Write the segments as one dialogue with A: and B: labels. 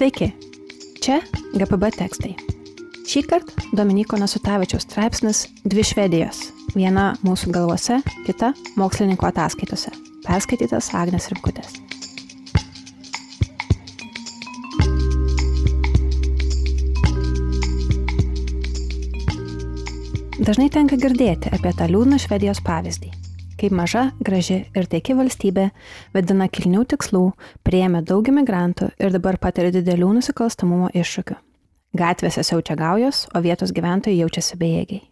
A: Sveiki, čia GPB tekstai. Šįkart Dominyko Nasutavičiaus straipsnis Dvi Švedijos. Viena mūsų galvose, kita mokslininko ataskaitose. Perskaitytas Agnės Rimkutės. Dažnai tenka girdėti apie tą liūdną Švedijos pavyzdį. Kaip maža, graži ir taiki valstybė vedina kilnių tikslų, priėmė daug imigrantų ir dabar patiria didelių nusikalstamumo iššūkių. Gatvėse siaučia gaujos, o vietos gyventojai jaučiasi bejėgiai.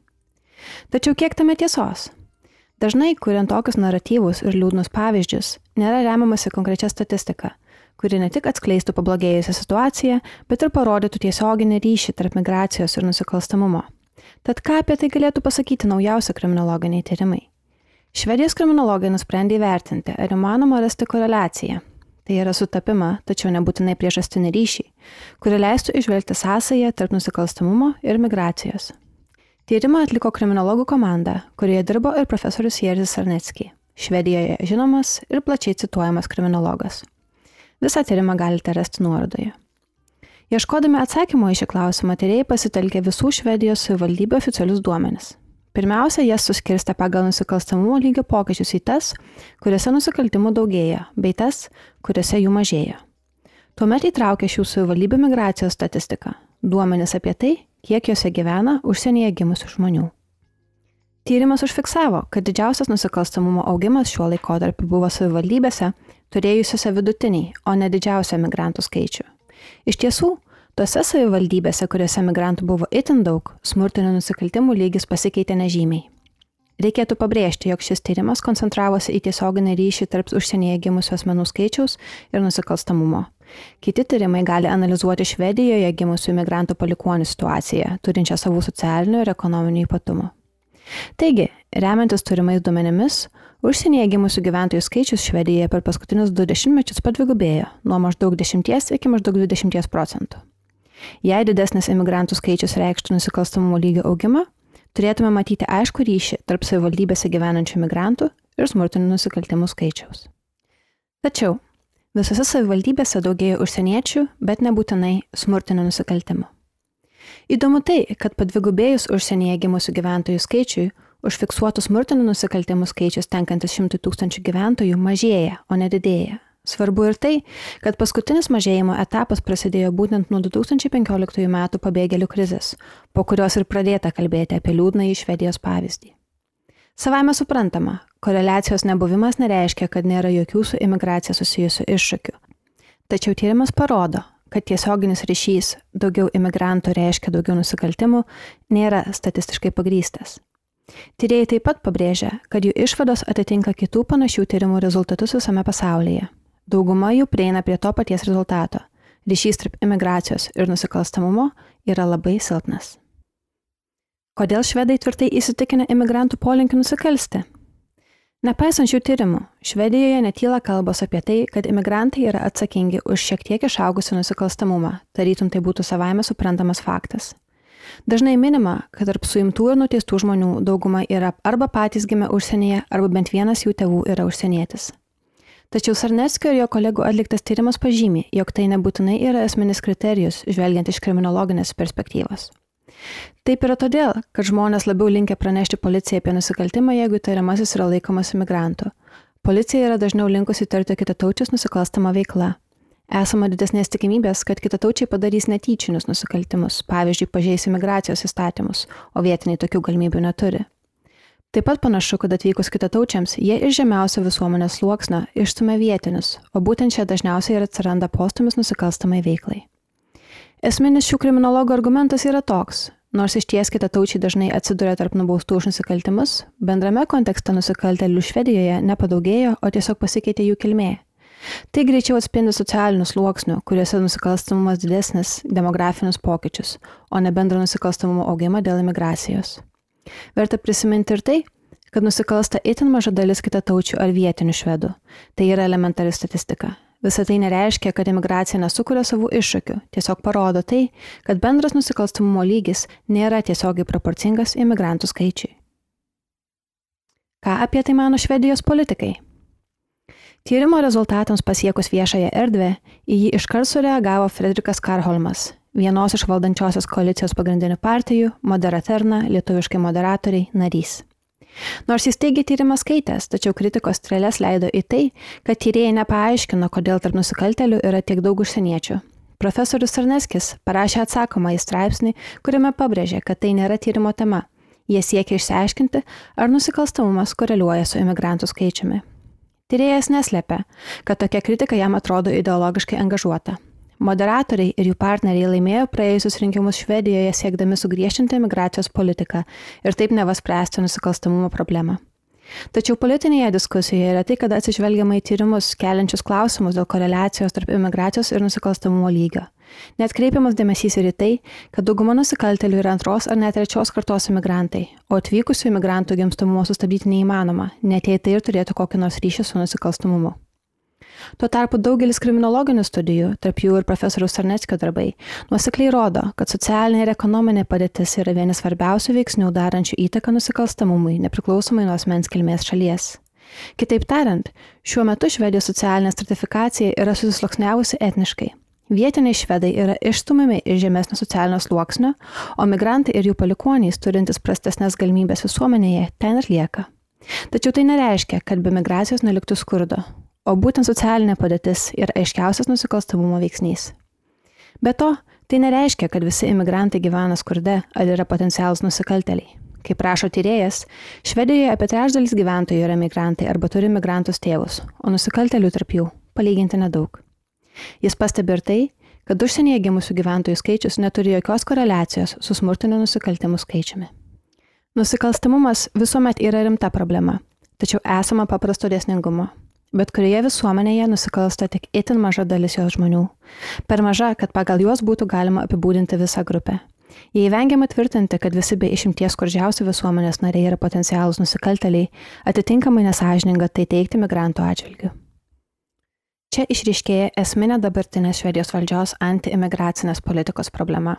A: Tačiau kiek tame tiesos? Dažnai, kuriant tokius naratyvus ir liūdnus pavyzdžius, nėra remiamasi konkrečia statistika, kuri ne tik atskleistų pablogėjusią situaciją, bet ir parodytų tiesioginį ryšį tarp migracijos ir nusikalstamumo. Tad ką apie tai galėtų pasakyti naujausi kriminologiniai tyrimai? Švedijos kriminologai nusprendė įvertinti, ar įmanoma rasti koreliaciją. Tai yra sutapimą, tačiau nebūtinai priežastinį ryšį, kuri leistų išvelgti sąsają tarp nusikalstamumo ir migracijos. Tyrimą atliko kriminologų komanda, kurioje dirbo ir profesorius Jerzis Sarnecki, Švedijoje žinomas ir plačiai cituojamas kriminologas. Visą tyrimą galite rasti nuorodoje. Ieškodami atsakymo į šį klausimą, tyrėjai pasitelkė visų Švedijos savivaldybių oficialius duomenis. Pirmiausia, jas suskirstė pagal nusikalstamumo lygio pokyčius į tas, kuriuose nusikaltimų daugėja, bei tas, kuriuose jų mažėja. Tuomet įtraukė šių savivaldybių migracijos statistiką, duomenis apie tai, kiek jose gyvena užsienyje gimusių žmonių. Tyrimas užfiksavo, kad didžiausias nusikalstamumo augimas šiuo laikotarpiu buvo savivaldybėse, turėjusiose vidutinį, o ne didžiausią migrantų skaičių. Iš tiesų, tose savivaldybėse, kuriuose migrantų buvo itin daug, smurtinių nusikaltimų lygis pasikeitė nežymiai. Reikėtų pabrėžti, jog šis tyrimas koncentravosi į tiesioginį ryšį tarp užsienyje gimusių asmenų skaičiaus ir nusikalstamumo. Kiti tyrimai gali analizuoti Švedijoje gimusių migrantų palikuonių situaciją, turinčią savų socialinių ir ekonominių ypatumų. Taigi, remiantis turimais duomenimis, užsienyje gimusių gyventojų skaičius Švedijoje per paskutinius 2 dešimtmečius padvigubėjo, nuo maždaug 10 iki maždaug 20%. Jei didesnis imigrantų skaičius reikštų nusikalstamumo lygio augimą, turėtume matyti aiškų ryšį tarp savivaldybėse gyvenančių migrantų ir smurtinių nusikaltimų skaičiaus. Tačiau, visose savivaldybėse daugėjo užsieniečių, bet nebūtinai smurtinių nusikaltimų. Įdomu tai, kad padvigubėjus užsienyje gimusių gyventojų skaičiui, užfiksuotų smurtinių nusikaltimų skaičius tenkantis 100 000 gyventojų mažėja, o ne didėja. Svarbu ir tai, kad paskutinis mažėjimo etapas prasidėjo būtent nuo 2015 metų pabėgėlių krizės, po kurios ir pradėta kalbėti apie liūdnąjį Švedijos pavyzdį. Savaime suprantama, koreliacijos nebuvimas nereiškia, kad nėra jokių su imigracija susijusių iššūkių. Tačiau tyrimas parodo, kad tiesioginis ryšys daugiau imigrantų reiškia daugiau nusikaltimų nėra statistiškai pagrįstas. Tyrėjai taip pat pabrėžia, kad jų išvados atitinka kitų panašių tyrimų rezultatus visame pasaulyje. Dauguma jų prieina prie to paties rezultato. Ryšys tarp imigracijos ir nusikalstamumo yra labai silpnas. Kodėl švedai tvirtai įsitikinę imigrantų polinkiu nusikalsti? Nepaisant šių tyrimų, Švedijoje netyla kalbos apie tai, kad imigrantai yra atsakingi už šiek tiek išaugusią nusikalstamumą, tarytum tai būtų savaime suprantamas faktas. Dažnai minima, kad tarp suimtų ir nuteistų žmonių dauguma yra arba patys gimę užsienyje, arba bent vienas jų tėvų yra užsienietis. Tačiau Sarneckio ir jo kolegų atliktas tyrimas pažymi, jog tai nebūtinai yra esminis kriterijus, žvelgiant iš kriminologinės perspektyvos. Taip yra todėl, kad žmonės labiau linkę pranešti policijai apie nusikaltimą, jeigu įtariamasis yra laikomas imigrantu. Policija yra dažniau linkusi įtarti kitataučius nusikalstamą veiklą. Esama didesnės tikimybės, kad kitataučiai padarys netyčinius nusikaltimus, pavyzdžiui, pažeis imigracijos įstatymus, o vietiniai tokių galimybių neturi. Taip pat panašu, kad atvykus kitataučiams, jie iš žemiausio visuomenės sluoksnio išstumia vietinius, o būtent čia dažniausiai ir atsiranda postūmis nusikalstamai veiklai. Esminis šių kriminologų argumentas yra toks, nors iš ties kitataučiai dažnai atsiduria tarp nubaustų už nusikaltimus, bendrame kontekste nusikaltėlių Švedijoje nepadaugėjo, o tiesiog pasikeitė jų kilmė. Tai greičiau atspindi socialinius sluoksnių, kuriuose nusikalstamumas didesnis, demografinius pokyčius, o ne bendrą nusikalstamumo augimą dėl imigracijos. Verta prisiminti ir tai, kad nusikalsta itin maža dalis kitataučių ar vietinių švedų. Tai yra elementari statistika. Visa tai nereiškia, kad imigracija nesukuria savų iššūkių, tiesiog parodo tai, kad bendras nusikalstamumo lygis nėra tiesiogiai proporcingas imigrantų skaičiui. Ką apie tai mano Švedijos politikai? Tyrimo rezultatams pasiekus viešąją erdvę, į jį iškart sureagavo Frederikas Karholmas, vienos iš valdančiosios koalicijos pagrindinių partijų, Moderaterna, lietuviškai moderatoriai, narys. Nors jis teigė tyrimą skaitęs, tačiau kritikos strėlės leido į tai, kad tyrėjai nepaaiškino, kodėl tarp nusikaltėlių yra tiek daug užsieniečių. Profesorius Sarneskis parašė atsakomąjį straipsnį, kuriame pabrėžė, kad tai nėra tyrimo tema. Jie siekia išsiaiškinti, ar nusikalstamumas koreliuoja su imigrantų skaičiumi. Tyrėjas neslėpė, kad tokia kritika jam atrodo ideologiškai angažuota. Moderatoriai ir jų partneriai laimėjo praėjusius rinkimus Švedijoje siekdami sugriežtinti imigracijos politiką ir taip neva spręsti nusikalstamumo problemą. Tačiau politinėje diskusijoje yra tai, kad atsižvelgiama į tyrimus keliančius klausimus dėl koreliacijos tarp imigracijos ir nusikalstamumo lygio. Net kreipiamas dėmesys ir į tai, kad dauguma nusikaltėlių yra antros ar net trečios kartos imigrantai, o atvykusių imigrantų gimstamumo sustabdyti neįmanoma, net jei tai ir turėtų kokį nors ryšį su nusikalstamumu. Tuo tarpu daugelis kriminologinių studijų, tarp jų ir profesoriaus Sarneckio darbai, nuosekliai rodo, kad socialinė ir ekonominė padėtis yra vienas svarbiausių veiksnių darančių įtaką nusikalstamumui, nepriklausomai nuo asmens kilmės šalies. Kitaip tariant, šiuo metu Švedijos socialinė stratifikacija yra susisluoksniavusi etniškai. Vietiniai švedai yra išstumiami iš žemesnio socialinio sluoksnio, o migrantai ir jų palikuonys, turintys prastesnės galimybės visuomenėje, ten ir lieka. Tačiau tai nereiškia, kad be migracijos neliktų skurdo. O būtent socialinė padėtis yra aiškiausias nusikalstamumo veiksnys. Be to, tai nereiškia, kad visi imigrantai gyvena skurde ar yra potencialūs nusikaltėliai. Kaip rašo tyrėjas, Švedijoje apie trečdalis gyventojų yra migrantai arba turi migrantus tėvus, o nusikaltėlių tarp jų palyginti nedaug. Jis pastebi ir tai, kad užsienyje gimusių gyventojų skaičius neturi jokios koreliacijos su smurtinių nusikaltimų skaičiumi. Nusikalstamumas visuomet yra rimta problema, tačiau esama paprasto dėsningumo. Bet kurioje visuomenėje nusikalsta tik itin maža dalis jos žmonių. Per maža, kad pagal juos būtų galima apibūdinti visą grupę. Jei vengiama tvirtinti, kad visi be išimties skurdžiausi visuomenės nariai yra potencialūs nusikaltėliai, atitinkamai nesąžininga tai teigti migrantų atžvilgiu. Čia išryškėja esminė dabartinės Švedijos valdžios anti-imigracinės politikos problema.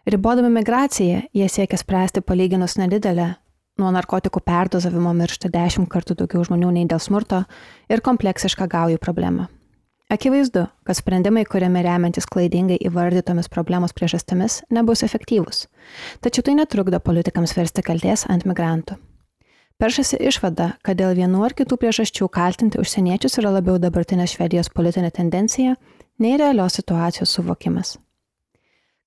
A: Ribodami migraciją, jie siekia spręsti palyginus nedidelę, nuo narkotikų perdozavimo miršta 10 kartų daugiau žmonių nei dėl smurto ir kompleksišką gaujų problemą. Akivaizdu, kad sprendimai, kuriami remiantis klaidingai įvardytomis problemos priežastimis, nebus efektyvūs. Tačiau tai netrukdo politikams versti kaltės ant migrantų. Peršasi išvada, kad dėl vienų ar kitų priežasčių kaltinti užsieniečius yra labiau dabartinė Švedijos politinė tendencija, nei realios situacijos suvokimas.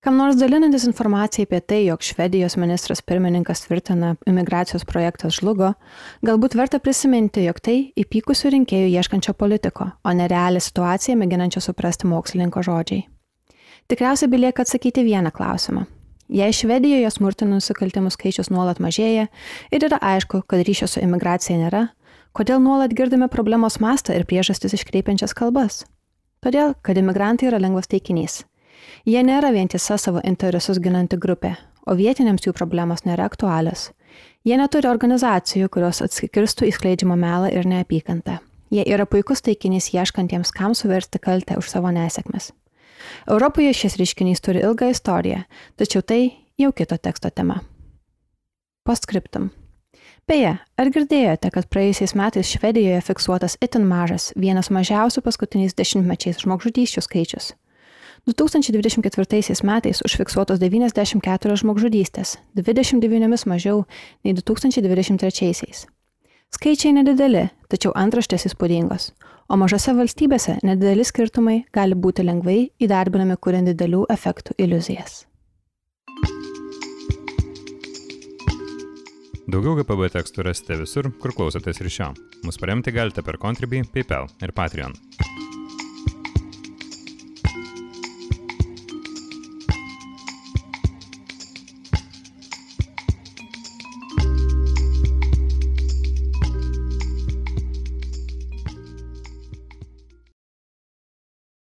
A: Kam nors dalinantis informaciją apie tai, jog Švedijos ministras pirmininkas tvirtina imigracijos projektas žlugo, galbūt verta prisiminti, jog tai įpykusių rinkėjų ieškančio politiko, o ne realią situaciją mėginančio suprasti mokslininko žodžiai. Tikriausiai belieka atsakyti vieną klausimą. Jei Švedijoje smurtinių nusikaltimų skaičius nuolat mažėja ir yra aišku, kad ryšio su imigracija nėra, kodėl nuolat girdime problemos mastą ir priežastis iškreipiančias kalbas? Todėl, kad imigrantai yra lengvas teikinys. Jie nėra vientisa savo interesus ginanti grupė, o vietiniams jų problemos nėra aktualios. Jie neturi organizacijų, kurios atskirstų įskleidžiamą melą ir neapykantą. Jie yra puikus taikinys ieškantiems, kam suversti kaltę už savo nesėkmes. Europoje šis reiškinys turi ilgą istoriją, tačiau tai jau kito teksto tema. Postscriptum. Beje, ar girdėjote, kad praėjusiais metais Švedijoje fiksuotas itin mažas, vienas mažiausių paskutiniais 10-mečiais žmogžudysčių skaičius? 2024 metais užfiksuotos 94 žmogžudystės, 29 mažiau nei 2023. Skaičiai nedideli, tačiau antraštės įspūdingos, o mažose valstybėse nedideli skirtumai gali būti lengvai įdarbinami kuriant didelių efektų iliuzijas.
B: Daugiau GPB tekstų rasite visur, kur klausotės ir šio. Mus paremti galite per Contribui, PayPal ir Patreon.